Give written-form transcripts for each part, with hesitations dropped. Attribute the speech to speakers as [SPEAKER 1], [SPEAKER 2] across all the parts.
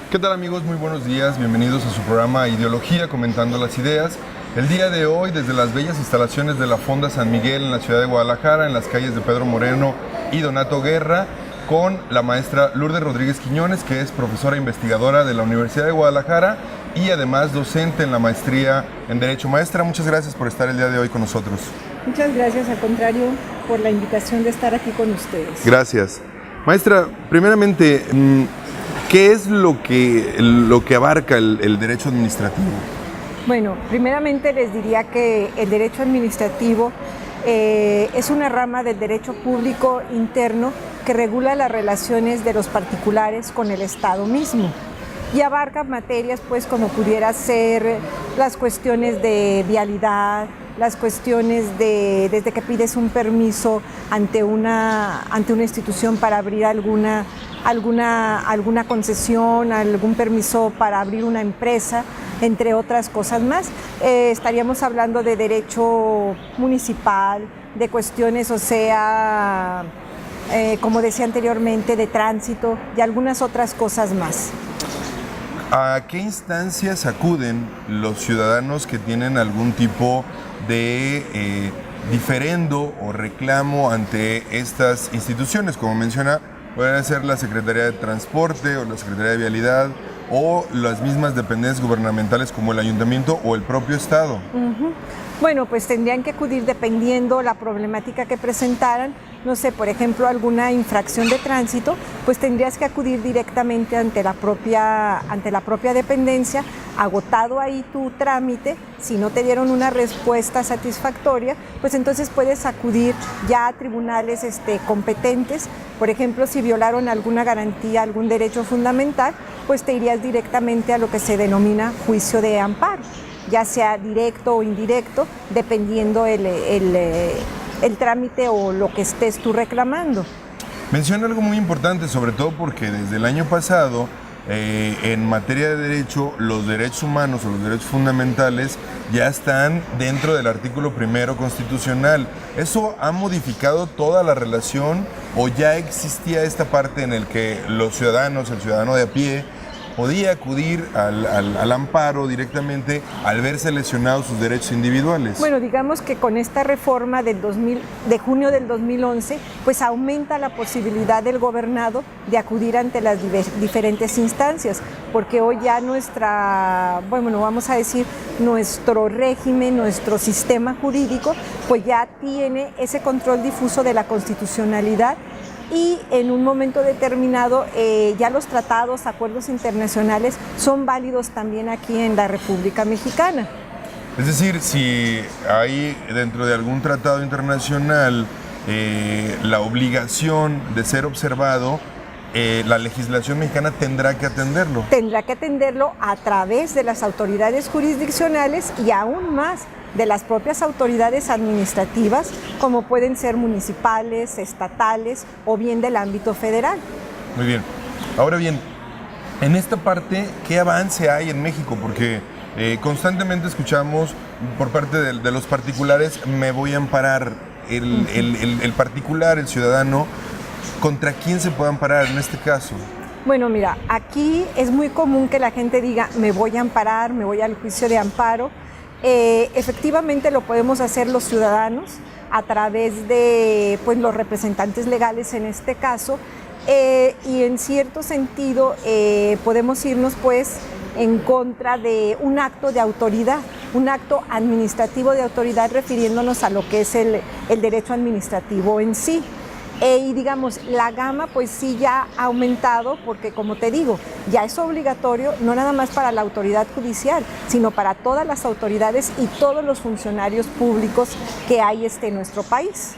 [SPEAKER 1] ¿Qué tal, amigos? Muy buenos días, bienvenidos a su programa Ideología, comentando las ideas. El día de hoy, desde las bellas instalaciones de la Fonda San Miguel en la ciudad de Guadalajara, en las calles de Pedro Moreno y Donato Guerra, con la maestra Lourdes Rodríguez Quiñones, que es profesora investigadora de la Universidad de Guadalajara y además docente en la maestría en Derecho. Maestra, muchas gracias por estar el día de hoy con nosotros.
[SPEAKER 2] Muchas gracias, al contrario, por la invitación de estar aquí con ustedes.
[SPEAKER 1] Gracias. Maestra, primeramente, ¿qué es lo que abarca el derecho administrativo?
[SPEAKER 2] Bueno, primeramente les diría que el derecho administrativo es una rama del derecho público interno que regula las relaciones de los particulares con el Estado mismo y abarca materias pues como pudiera ser las cuestiones de vialidad, las cuestiones de desde que pides un permiso ante una institución para abrir alguna concesión, algún permiso para abrir una empresa, entre otras cosas más. Estaríamos hablando de derecho municipal, de cuestiones, o sea, como decía anteriormente, de tránsito y algunas otras cosas más.
[SPEAKER 1] ¿A qué instancias acuden los ciudadanos que tienen algún tipo de diferendo o reclamo ante estas instituciones? Como menciona, pueden ser la Secretaría de Transporte o la Secretaría de Vialidad o las mismas dependencias gubernamentales como el Ayuntamiento o el propio Estado.
[SPEAKER 2] Bueno, pues tendrían que acudir dependiendo la problemática que presentaran. No sé, por ejemplo, alguna infracción de tránsito, pues tendrías que acudir directamente ante la propia dependencia, agotado ahí tu trámite. Si no te dieron una respuesta satisfactoria, pues entonces puedes acudir ya a tribunales competentes. Por ejemplo, si violaron alguna garantía, algún derecho fundamental, pues te irías directamente a lo que se denomina juicio de amparo, ya sea directo o indirecto, dependiendo el trámite o lo que estés tú reclamando.
[SPEAKER 1] Menciona algo muy importante, sobre todo porque desde el año pasado, en materia de derecho, los derechos humanos o los derechos fundamentales ya están dentro del artículo 1 constitucional. ¿Eso ha modificado toda la relación o ya existía esta parte en el que los ciudadanos, el ciudadano de a pie, podía acudir al amparo directamente al verse lesionados sus derechos individuales?
[SPEAKER 2] Bueno, digamos que con esta reforma de junio del 2011, pues aumenta la posibilidad del gobernado de acudir ante las diferentes instancias, porque hoy ya vamos a decir, nuestro régimen, nuestro sistema jurídico, pues ya tiene ese control difuso de la constitucionalidad. Y en un momento determinado ya los tratados, acuerdos internacionales son válidos también aquí en la República Mexicana.
[SPEAKER 1] Es decir, si hay dentro de algún tratado internacional la obligación de ser observado, la legislación mexicana tendrá que atenderlo.
[SPEAKER 2] Tendrá que atenderlo a través de las autoridades jurisdiccionales y aún más de las propias autoridades administrativas, como pueden ser municipales, estatales o bien del ámbito federal.
[SPEAKER 1] Muy bien. Ahora bien, en esta parte, ¿qué avance hay en México? Porque constantemente escuchamos por parte de los particulares, me voy a amparar. El particular, el ciudadano, ¿contra quién se puede amparar en este caso?
[SPEAKER 2] Bueno, mira, aquí es muy común que la gente diga, me voy a amparar, me voy al juicio de amparo. Efectivamente lo podemos hacer los ciudadanos a través de los representantes legales en este caso, y en cierto sentido podemos irnos en contra de un acto de autoridad, un acto administrativo de autoridad, refiriéndonos a lo que es el derecho administrativo en sí. Y digamos, la gama pues sí ya ha aumentado porque, como te digo, ya es obligatorio no nada más para la autoridad judicial, sino para todas las autoridades y todos los funcionarios públicos que hay en nuestro país.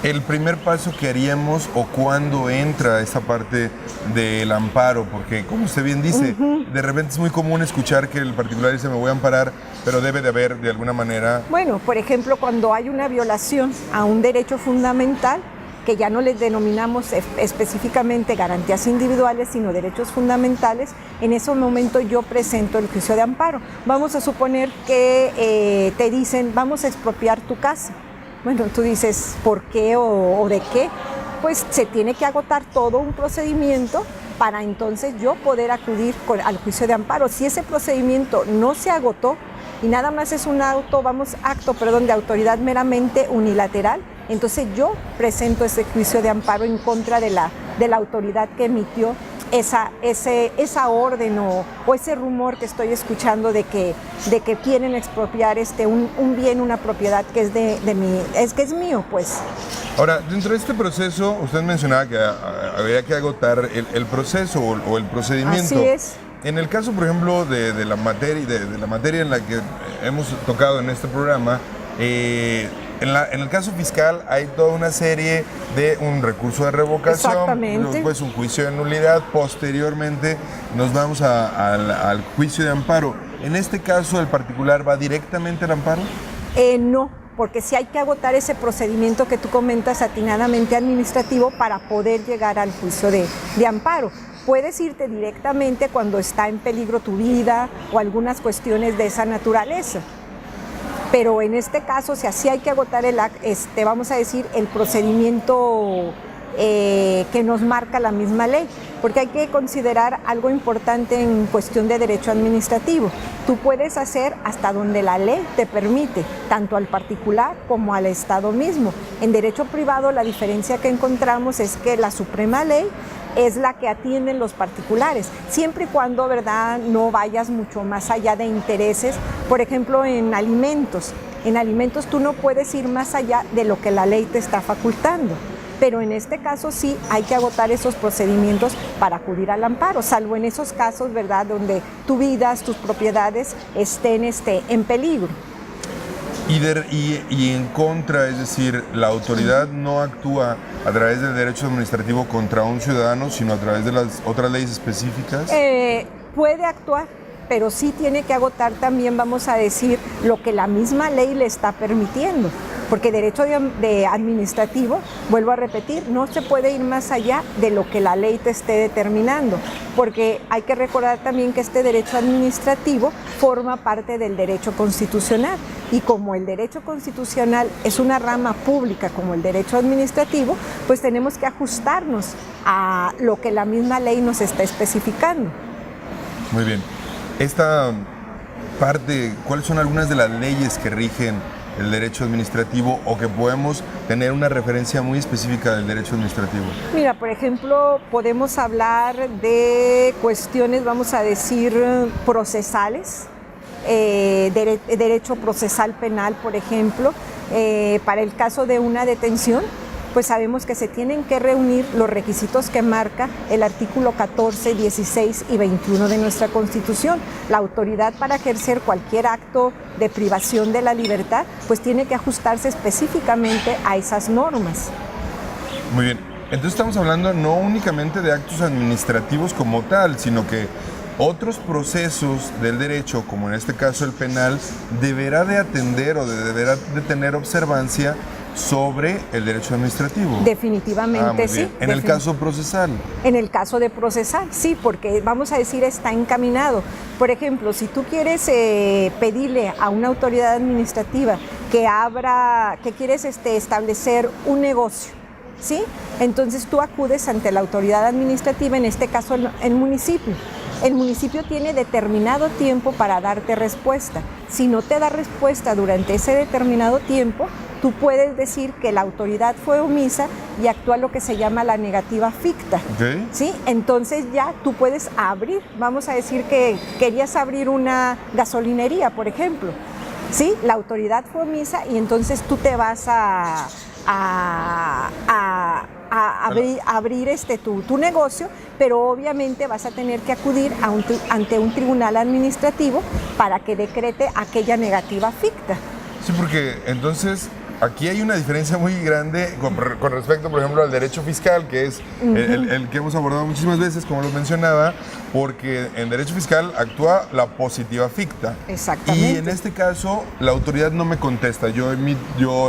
[SPEAKER 1] El primer paso que haríamos o cuándo entra esa parte del amparo, porque como usted bien dice, de repente es muy común escuchar que el particular dice me voy a amparar, pero debe de haber de alguna manera...
[SPEAKER 2] Bueno, por ejemplo, cuando hay una violación a un derecho fundamental, que ya no les denominamos específicamente garantías individuales, sino derechos fundamentales, en ese momento yo presento el juicio de amparo. Vamos a suponer que te dicen, vamos a expropiar tu casa. Bueno, tú dices, ¿por qué o de qué? Pues se tiene que agotar todo un procedimiento para entonces yo poder acudir al juicio de amparo. Si ese procedimiento no se agotó y nada más es un acto de autoridad meramente unilateral, entonces yo presento ese juicio de amparo en contra de la autoridad que emitió esa orden o ese rumor que estoy escuchando de que quieren expropiar un bien, una propiedad que es mío, pues.
[SPEAKER 1] Ahora, dentro de este proceso, usted mencionaba que habría que agotar el proceso o el procedimiento.
[SPEAKER 2] Así es.
[SPEAKER 1] En el caso, por ejemplo, de la materia en la que hemos tocado en este programa, en el caso fiscal hay toda una serie de un recurso de revocación, después un juicio de nulidad, posteriormente nos vamos al juicio de amparo. En este caso, ¿el particular va directamente al amparo?
[SPEAKER 2] No, porque sí hay que agotar ese procedimiento que tú comentas atinadamente administrativo para poder llegar al juicio de amparo. Puedes irte directamente cuando está en peligro tu vida o algunas cuestiones de esa naturaleza. Pero en este caso, o sea, sí hay que agotar el procedimiento que nos marca la misma ley, porque hay que considerar algo importante en cuestión de derecho administrativo. Tú puedes hacer hasta donde la ley te permite, tanto al particular como al Estado mismo. En derecho privado la diferencia que encontramos es que la Suprema Ley es la que atienden los particulares, siempre y cuando, ¿verdad?, no vayas mucho más allá de intereses. Por ejemplo, en alimentos tú no puedes ir más allá de lo que la ley te está facultando, pero en este caso sí hay que agotar esos procedimientos para acudir al amparo, salvo en esos casos, ¿verdad?, donde tu vida, tus propiedades estén en peligro.
[SPEAKER 1] Y en contra, es decir, la autoridad no actúa a través del derecho administrativo contra un ciudadano, sino a través de las otras leyes específicas.
[SPEAKER 2] Puede actuar, pero sí tiene que agotar también, vamos a decir, lo que la misma ley le está permitiendo. Porque derecho administrativo, vuelvo a repetir, no se puede ir más allá de lo que la ley te esté determinando, porque hay que recordar también que este derecho administrativo forma parte del derecho constitucional, y como el derecho constitucional es una rama pública como el derecho administrativo, pues tenemos que ajustarnos a lo que la misma ley nos está especificando.
[SPEAKER 1] Muy bien. Esta parte, ¿cuáles son algunas de las leyes que rigen el derecho administrativo o que podemos tener una referencia muy específica del derecho administrativo?
[SPEAKER 2] Mira, por ejemplo, podemos hablar de cuestiones, vamos a decir, procesales, derecho procesal penal, por ejemplo. Para el caso de una detención, pues sabemos que se tienen que reunir los requisitos que marca el artículo 14, 16 y 21 de nuestra Constitución. La autoridad para ejercer cualquier acto de privación de la libertad, pues tiene que ajustarse específicamente a esas normas.
[SPEAKER 1] Muy bien, entonces estamos hablando no únicamente de actos administrativos como tal, sino que otros procesos del derecho, como en este caso el penal, deberá de atender o deberá de tener observancia sobre el derecho administrativo.
[SPEAKER 2] Definitivamente sí.
[SPEAKER 1] En el caso procesal.
[SPEAKER 2] En el caso de procesal, sí, porque vamos a decir está encaminado. Por ejemplo, si tú quieres pedirle a una autoridad administrativa que quieres establecer un negocio, ¿sí? Entonces tú acudes ante la autoridad administrativa, en este caso el municipio. El municipio tiene determinado tiempo para darte respuesta. Si no te da respuesta durante ese determinado tiempo, tú puedes decir que la autoridad fue omisa y actúa lo que se llama la negativa ficta.
[SPEAKER 1] Okay.
[SPEAKER 2] ¿Sí? Entonces ya tú puedes abrir, vamos a decir que querías abrir una gasolinería, por ejemplo. ¿Sí? La autoridad fue omisa y entonces tú te vas a abrir tu negocio, pero obviamente vas a tener que acudir ante un tribunal administrativo para que decrete aquella negativa ficta.
[SPEAKER 1] Sí, porque entonces aquí hay una diferencia muy grande con respecto, por ejemplo, al derecho fiscal, que es el que hemos abordado muchísimas veces, como lo mencionaba, porque en derecho fiscal actúa la positiva ficta.
[SPEAKER 2] Exactamente.
[SPEAKER 1] Y en este caso, la autoridad no me contesta. Yo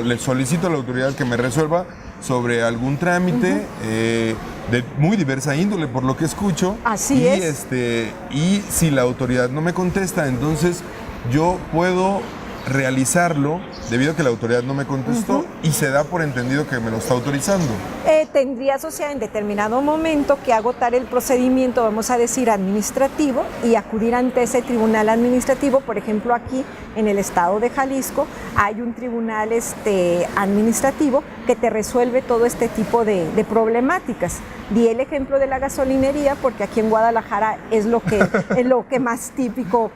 [SPEAKER 1] le solicito a la autoridad que me resuelva sobre algún trámite de muy diversa índole, por lo que escucho.
[SPEAKER 2] Así es.
[SPEAKER 1] Y si la autoridad no me contesta, entonces yo puedo realizarlo debido a que la autoridad no me contestó y se da por entendido que me lo está autorizando.
[SPEAKER 2] tendrías, o sea, en determinado momento que agotar el procedimiento, vamos a decir, administrativo y acudir ante ese tribunal administrativo. Por ejemplo, aquí en el estado de Jalisco hay un tribunal administrativo que te resuelve todo este tipo de problemáticas. Di el ejemplo de la gasolinería porque aquí en Guadalajara es lo que más típico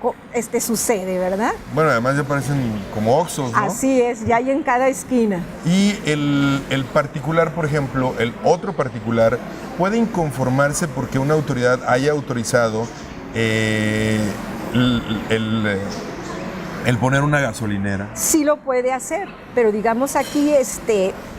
[SPEAKER 2] sucede, ¿verdad?
[SPEAKER 1] Bueno, además ya parecen como Oxxos, ¿no?
[SPEAKER 2] Así es, ya hay en cada esquina.
[SPEAKER 1] Y el particular, por ejemplo, el otro particular, puede inconformarse porque una autoridad haya autorizado el poner una gasolinera.
[SPEAKER 2] Sí lo puede hacer, pero digamos aquí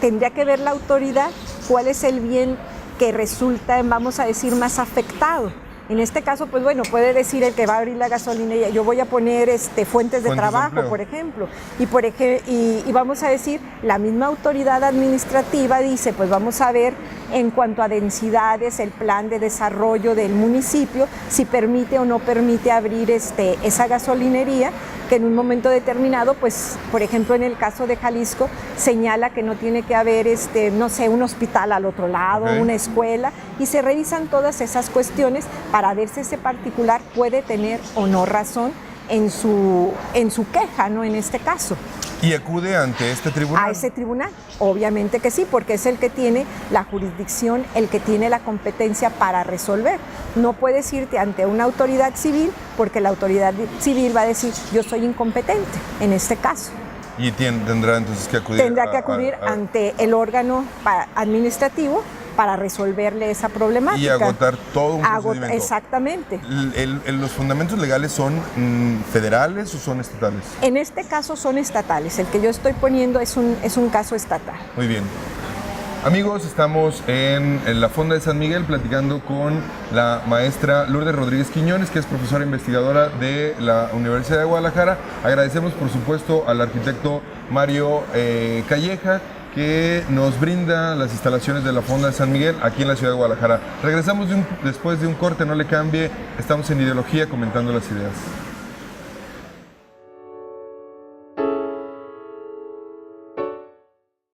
[SPEAKER 2] tendría que ver la autoridad cuál es el bien que resulta, vamos a decir, más afectado. En este caso, pues bueno, puede decir el que va a abrir la gasolinera, yo voy a poner fuentes de trabajo, por ejemplo. Y vamos a decir, la misma autoridad administrativa dice, pues vamos a ver en cuanto a densidades, el plan de desarrollo del municipio, si permite o no permite abrir esa gasolinería, que en un momento determinado, pues, por ejemplo, en el caso de Jalisco, señala que no tiene que haber, no sé, un hospital al otro lado, una escuela, y se revisan todas esas cuestiones para ver si ese particular puede tener o no razón en su queja, ¿no? En este caso.
[SPEAKER 1] ¿Y acude ante este tribunal?
[SPEAKER 2] A ese tribunal, obviamente que sí, porque es el que tiene la jurisdicción, el que tiene la competencia para resolver. No puedes irte ante una autoridad civil porque la autoridad civil va a decir, yo soy incompetente en este caso.
[SPEAKER 1] Y tendrá entonces que acudir.
[SPEAKER 2] Tendrá que acudir ante el órgano administrativo para resolverle esa problemática.
[SPEAKER 1] Y agotar todo un procedimiento.
[SPEAKER 2] Exactamente.
[SPEAKER 1] ¿Los fundamentos legales son federales o son estatales?
[SPEAKER 2] En este caso son estatales. El que yo estoy poniendo es un caso estatal.
[SPEAKER 1] Muy bien. Amigos, estamos en la Fonda de San Miguel platicando con la maestra Lourdes Rodríguez Quiñones, que es profesora investigadora de la Universidad de Guadalajara. Agradecemos, por supuesto, al arquitecto Mario Calleja, que nos brinda las instalaciones de la Fonda de San Miguel aquí en la ciudad de Guadalajara. Regresamos después de un corte, no le cambie. Estamos en Ideología comentando las ideas.